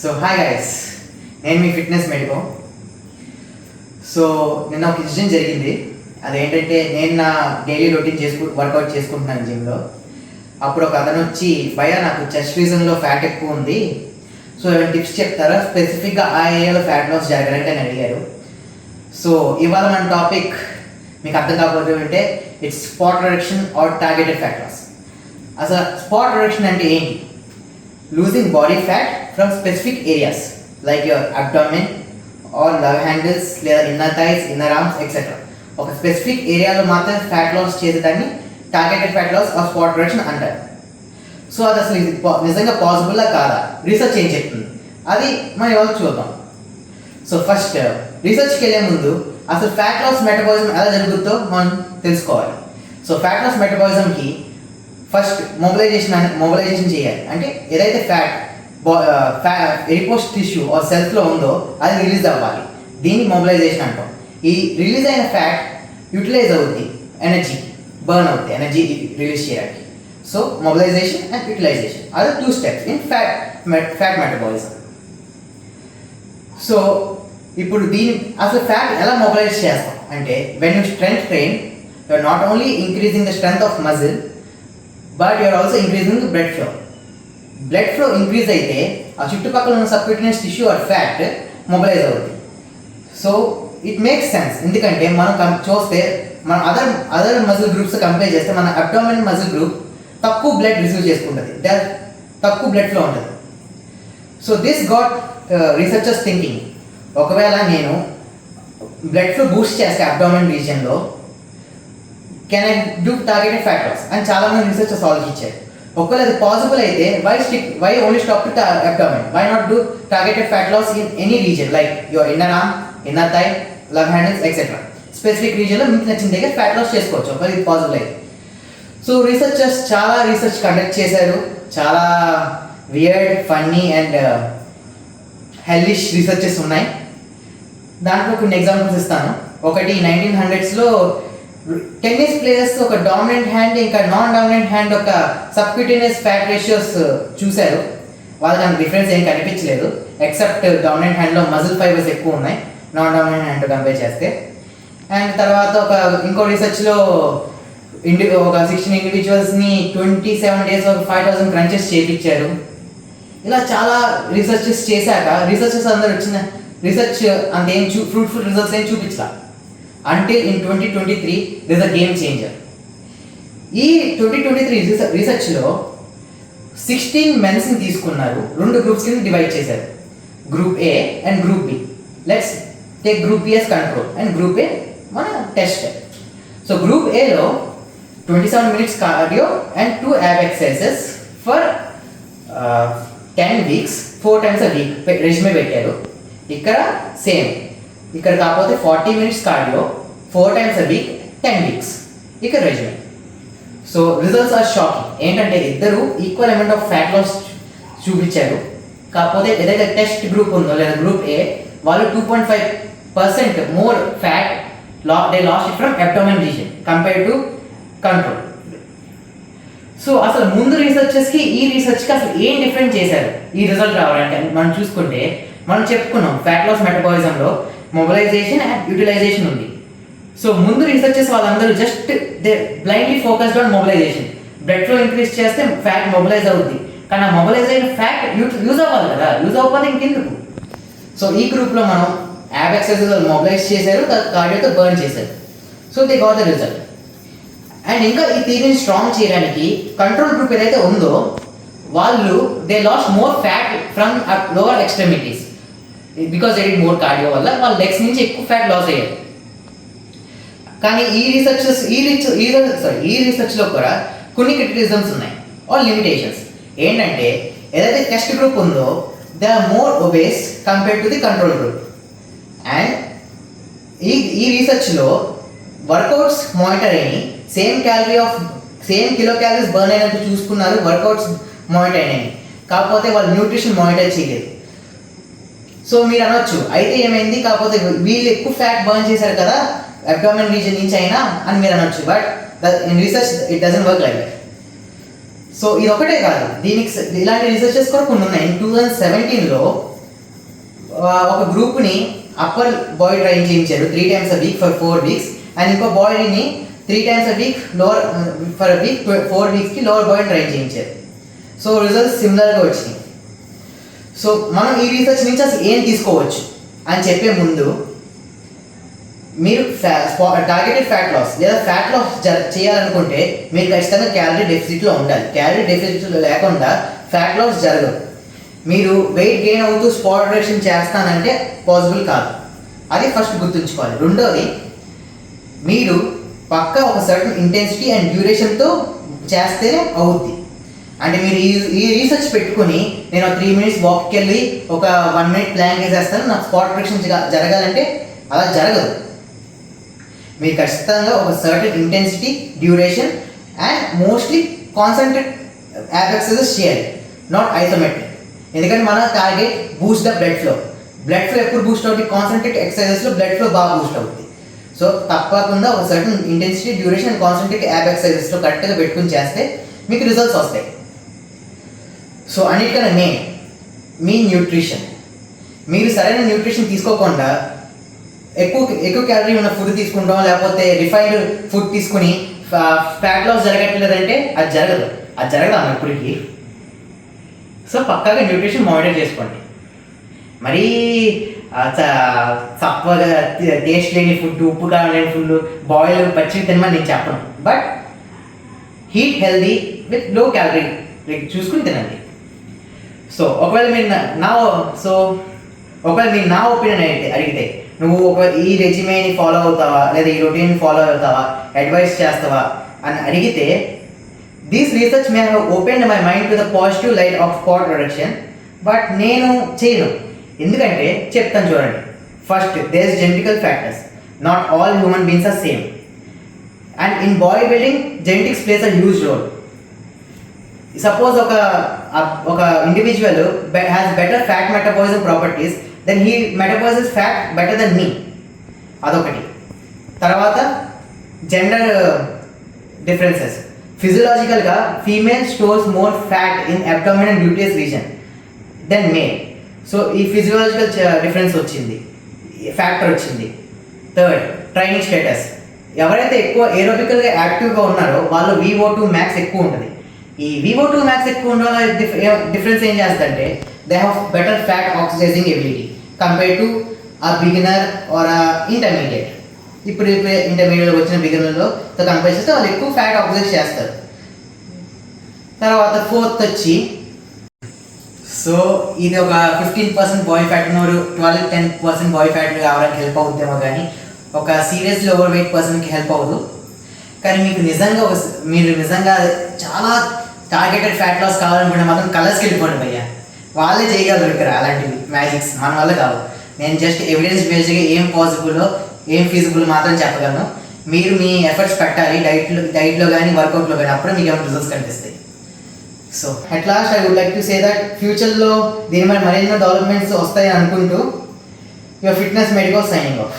So hi guys, నేను మీ fitness medico. So నిన్న ఒక ఇన్సిడెంట్ జరిగింది. అదేంటంటే నేను నా డైలీ రొటీన్ వర్కౌట్ చేసుకుంటున్నాను జిమ్లో. అప్పుడు ఒక అతను వచ్చి, భయ్యా నాకు చెస్ట్ రీజన్లో ఫ్యాట్ ఎక్కువ ఉంది, సో ఏమైనా టిప్స్ చెప్తారా, స్పెసిఫిక్గా ఆ ఏరియాలో ఫ్యాట్ లాస్ జరగడానికి అని అడిగారు. సో ఇవాళ మన టాపిక్ మీకు అర్థం కాకపోతే అంటే it's spot reduction or targeted fat loss. అసలు స్పాట్ రిడక్షన్ అంటే ఏంటి? Losing body fat from specific areas like your abdomen or love handles లేదా inner thighs, inner arms etcetera. ఒక స్పెసిఫిక్ ఏరియాలో మాత్రమే ఫ్యాట్ లాస్ చేసేదాన్ని targeted fat loss or spot reduction అంటారు. So అది అసలు ఇది నిజంగా పాసిబుల్లా కాదా? రీసెర్చ్ ఏం చెప్తుంది అది మనం ఇవాళ చూద్దాం. సో ఫస్ట్ రీసెర్చ్కి వెళ్ళే ముందు అసలు ఫ్యాట్ లాస్ మెటబాలిజం ఎలా జరుగుతుందో మనం తెలుసుకోవాలి. సో ఫ్యాట్ లాస్ మెటబాలిజంకి ఫస్ట్ మొబిలైజేషన్ చేయాలి. అంటే ఏదైతే ఫ్యాట్ ఎడిపోస్ టిష్యూ ఆర్ సెల్స్లో ఉందో అది రిలీజ్ అవ్వాలి. దీన్ని మొబిలైజేషన్ అంటాం. ఈ రిలీజ్ అయిన ఫ్యాట్ యూటిలైజ్ అవుద్ది, ఎనర్జీ బర్న్ అవుతుంది, ఎనర్జీ రిలీజ్ చేయడానికి. So mobilisation and utilisation are 2 steps in fat metabolism. So ఇప్పుడు దీని అసలు ఫ్యాట్ ఎలా మొబిలైజ్ చేస్తాం అంటే, when you strength train you are not only increasing the strength of muscle but you are also increasing the blood flow. Blood flow increase అయితే ఆ చుట్టుపక్కల ఉన్న subcutaneous tissue or fat mobilise అవుతుంది. So it makes sense, ఎందుకంటే మనం చూస్తే మన other muscle groups compare చేస్తే మన అబ్డామిన్ మజిల్ గ్రూప్ తక్కువ బ్లడ్ రిసీవ్ చేసుకుంటుంది, తక్కువ బ్లడ్ ఫ్లో ఉంటుంది. So this got researchers thinking, ఒకవేళ నేను బ్లడ్ ఫ్లో బూస్ట్ చేస్తే అబ్డామిన్ రీజియన్లో can I do targeted fat loss అని చాలామంది రీసెర్చర్స్ ఆలోచించారు. ఒకవేళ అది పాసిబుల్ అయితే why only stop to abdomen, why not do targeted fat loss in any region like your inner arm, inner thigh, love handles etcetera. Specific రీజియన్లో మీకు నచ్చిన దగ్గర ఫ్యాట్ లాస్ చేసుకోవచ్చు ఒకవేళ ఇది పాసిబుల్ అయితే. సో రీసెర్చర్స్ చాలా రీసెర్చ్ కండక్ట్ చేశారు. చాలా weird, funny and hellish researches ఉన్నాయి. దాంట్లో కొన్ని ఎగ్జాంపుల్స్ ఇస్తాను. ఒకటి 1900s టెన్నిస్ ప్లేయర్స్ ఒక డామినెంట్ హ్యాండ్ ఇంకా నాన్ డామినెంట్ హ్యాండ్ ఒక సబ్క్యూటేనియస్ ఫ్యాట్ రేషియోస్ చూశారు. వాళ్ళకి అంత డిఫరెన్స్ ఏం కనిపించలేదు, ఎక్సెప్ట్ డామినెంట్ హ్యాండ్లో మజిల్ ఫైబర్స్ ఎక్కువ ఉన్నాయి నాన్ డామినెంట్ హ్యాండ్ కంపేర్ చేస్తే. అండ్ తర్వాత ఇంకో రీసెర్చ్లో ఒక 16 ఇండివిజువల్స్ని 27 days 5000 క్రంచెస్ చేయించారు. ఇలా చాలా రీసెర్చెస్ చేశాక రీసెర్చెస్ అందరూ వచ్చిన రీసెర్చ్ అంతేం ఫ్రూట్ఫుల్ రిజల్ట్స్ ఏం చూపించలా. Until in 2023 this a game changer. ఈ 2023 రీసెర్చ్లో 16 మెన్స్ని తీసుకున్నారు, 2 గ్రూప్స్ కింద డివైడ్ చేశారు, group A and group B. Let's take group B as control and group A మన టెస్ట్. సో గ్రూప్ ఏలో 27 minutes cardio and 2 ab exercises for 10 weeks 4 times a week resume పెట్టారు. ఇక్కడ same, ఇక్కడ కాకపోతే 40 minutes cardio 4 times a week 10 weeks ఇక్కడ resume. So results are shocking. ఏంటంటే ఇద్దరు equal amount of fat loss చూపించారు. కాకపోతే ఏదైతే టెస్ట్ గ్రూప్ ఉందో లేదా గ్రూప్ ఏ వాళ్ళు 2.5% more fat they last from abdomen region compare to control. So అసలు ముందు రీసెర్చెస్కి ఈ రీసెర్చ్కి అసలు ఏం డిఫరెంట్ చేశారు ఈ రిజల్ట్ రావడానికి మనం చూసుకుంటే, మనం చెప్పుకున్నాం ఫ్యాట్ లాస్ మెటబాలిజంలో మొబిలైజేషన్ అండ్ యూటిలైజేషన్ ఉంది. సో ముందు రీసెర్చెస్ వాళ్ళందరూ just they blindly focused on mobilisation. Blood flow increase చేస్తే ఫ్యాట్ మొబిలైజ్ అవుద్ది, కానీ ఆ మొబిలైజ్ అయిన ఫ్యాట్ యూజ్ అవ్వాలి కదా, యూజ్ అవ్వకపోతే ఇంకెందుకు. సో ఈ గ్రూప్లో మనం యాబ్ ఎక్సర్సైజ్ మొబిలైజ్ చేశారు, కార్డియోతో బర్న్ చేశారు. So they got the result. And ఇంకా ఈ థియరీని స్ట్రాంగ్ చేయడానికి కంట్రోల్ గ్రూప్ ఏదైతే ఉందో వాళ్ళు they last more fat from lower extremities because they did more cardio వల్ల వాళ్ళ లెగ్స్ నుంచి ఎక్కువ ఫ్యాట్ లాస్ అయ్యారు. కానీ ఈ రీసెర్చ్లో కూడా కొన్ని క్రిటిసిజమ్స్ ఉన్నాయి ఆర్ లిమిటేషన్స్. ఏంటంటే ఏదైతే టెస్ట్ గ్రూప్ ఉందో they are more obese compare to the control group. And ఈ రీసెర్చ్లో వర్కౌట్స్ మానిటర్ అయినాయి, సేమ్ కిలో క్యాలరీస్ బర్న్ అయినట్టు చూసుకున్నారు, వర్కౌట్స్ మానిటర్ అయినాయి, కాకపోతే వాళ్ళు న్యూట్రిషన్ మానిటర్ చేయలేదు. సో మీరు అనొచ్చు అయితే ఏమైంది, కాకపోతే వీళ్ళు ఎక్కువ ఫ్యాట్ బర్న్ చేశారు కదా అబ్డామిన్ రీజియన్ నుంచి అయినా అని మీరు అనొచ్చు. But in research it doesn't work like that. So ఇది ఒకటే కాదు, దీనికి ఇలాంటి రీసెర్చెస్ కూడా కొన్ని ఉన్నాయి. 2017లో ఒక గ్రూప్ని అప్పర్ బాడీ ట్రైన్ చేయించారు 3 times a week for 4 weeks, and ఇంకో బాడీని 3 times a week lower for a week 4 weeksకి లోవర్ బాడీ ట్రైన్ చేయించారు. సో రిజల్ట్స్ సిమిలర్గా వచ్చినాయి. సో మనం ఈ రీసెర్చ్ నుంచి అసలు ఏం తీసుకోవచ్చు అని చెప్పే ముందు, మీరు టార్గెటెడ్ ఫ్యాట్ లాస్ లేదా ఫ్యాట్ లాస్ చేయాలనుకుంటే మీరు ఖచ్చితంగా క్యాలరీ డెఫిసిట్లో ఉండాలి. క్యాలరీ డెఫిసిట్లో లేకుండా ఫ్యాట్ లాస్ జరగదు. మీరు వెయిట్ గెయిన్ అవుతూ స్పాట్ రిడక్షన్ చేస్తానంటే పాసిబుల్ కాదు. అది ఫస్ట్ గుర్తుంచుకోవాలి. రెండోది, మీరు పక్కా ఒక సర్టన్ ఇంటెన్సిటీ అండ్ డ్యూరేషన్తో చేస్తేనే అవుద్ది. అంటే మీరు ఈ రీసెర్చ్ పెట్టుకుని నేను 3 minutes వాక్కి వెళ్ళి ఒక 1 minute ప్లాన్ చేసేస్తాను, నాకు స్పాట్ రిడక్షన్ జరగాలంటే అలా జరగదు. మీరు ఖచ్చితంగా ఒక certain intensity, duration and mostly concentric ab exercises చేయాలి, నాట్ ఐసోమెట్రిక్. ఎందుకంటే మన target boost the blood flow. Blood flow ఎప్పుడు బూస్ట్ అవుతుంది? కాన్సన్ట్రేట్ ఎక్సర్సైజెస్లో బ్లడ్ ఫ్లో బాగా బూస్ట్ అవుతుంది. సో తప్పకుండా ఒక certain intensity, duration and concentric ab ఎక్సర్సైజెస్లో కరెక్ట్గా పెట్టుకుని చేస్తే మీకు రిజల్ట్స్ వస్తాయి. సో అన్నిటికన్నా మెయిన్ మీ న్యూట్రిషన్. మీరు సరైన న్యూట్రిషన్ తీసుకోకుండా ఎక్కువ క్యాలరీ ఉన్న ఫుడ్ తీసుకుంటాం, లేకపోతే రిఫైన్డ్ ఫుడ్ తీసుకుని ఫ్యాట్ లాస్ జరగట్లేదంటే అది జరగదు అన్నప్పటికీ. సో పక్కాగా న్యూట్రిషన్ మానిటర్ చేసుకోండి. మరీ చప్పగా టేస్ట్ లేని ఫుడ్, ఉప్పు కారం లేని ఫుడ్, బాయిల్ పచ్చి తినమని నేను చెప్పను. But heat healthy with low calorie చూసుకుని తినండి. సో ఒకవేళ మీరు నా ఒపీనియన్ అడిగితే, నువ్వు ఈ రెజిమేని ఫాలో అవుతావా లేదా ఈ రొటీన్ ఫాలో అవుతావా, అడ్వైస్ చేస్తావా అని అడిగితే, this research may have opened my mind to the positive light of spot reduction, but నేను చేయను. ఎందుకంటే చెప్తాను చూడండి. First, there is genetical factors. Not all human beings are same, and in body building genetics plays a huge role. Suppose ఒక individual has better fat metabolism properties, then he metabolises fat better then me. అదొకటి. తర్వాత gender differences. ఫిజియలాజికల్గా female stores more fat in abdomen and gluteus region then male. So ఈ physiological difference వచ్చింది, factor వచ్చింది. Third, training status. ఎవరైతే ఎక్కువ ఏరోబికల్గా యాక్టివ్గా ఉన్నారో వాళ్ళు VO2 max ఎక్కువ ఉంటుంది. ఈ VO2 max ఎక్కువ ఉండడం వల్ల డిఫరెన్స్ ఏం చేస్తుందంటే, they have better fat oxidizing ability compare to ఆ బిగినర్ ఆర్ ఇంటర్మీడియట్. ఇప్పుడు ఇంటర్మీడియట్ వచ్చిన బిగినర్లో కంపేర్ చేస్తే వాళ్ళు ఎక్కువ ఫ్యాట్ ఆక్సిడైజ్ చేస్తారు. తర్వాత ఫోర్త్ వచ్చి, సో ఇది ఒక 15% బాడీ ఫ్యాట్ ఉన్నవారు 12-10% బాడీ ఫ్యాట్ కావడానికి హెల్ప్ అవుతుందేమో, కానీ ఒక సీరియస్లీ ఓవర్ వెయిట్ పర్సన్కి హెల్ప్ అవ్వదు. కానీ మీరు నిజంగా చాలా టార్గెటెడ్ ఫ్యాట్ లాస్ కావాలనుకుంటే మాత్రం కలర్స్కి వెళ్ళిపోండి భయ్యా. వాళ్ళే చేయగలరు ఇక్కడ అలాంటివి మ్యాజిక్స్, మన వల్ల కావు. నేను జస్ట్ ఎవిడెన్స్ బేస్డ్గా ఏం పాసిబుల్లో ఏం ఫీజిబుల్ మాత్రం చెప్పగలను. మీరు మీ ఎఫర్ట్స్ పెట్టాలి డైట్లో కానీ వర్కౌట్లో కానీ, అప్పుడే మీకు ఏమైనా రిజల్ట్స్ కనిపిస్తాయి. So at last I would like to say that ఫ్యూచర్లో దీని మీద మరెన్నో డెవలప్మెంట్స్ వస్తాయని అనుకుంటూ, your fitness medico signing of.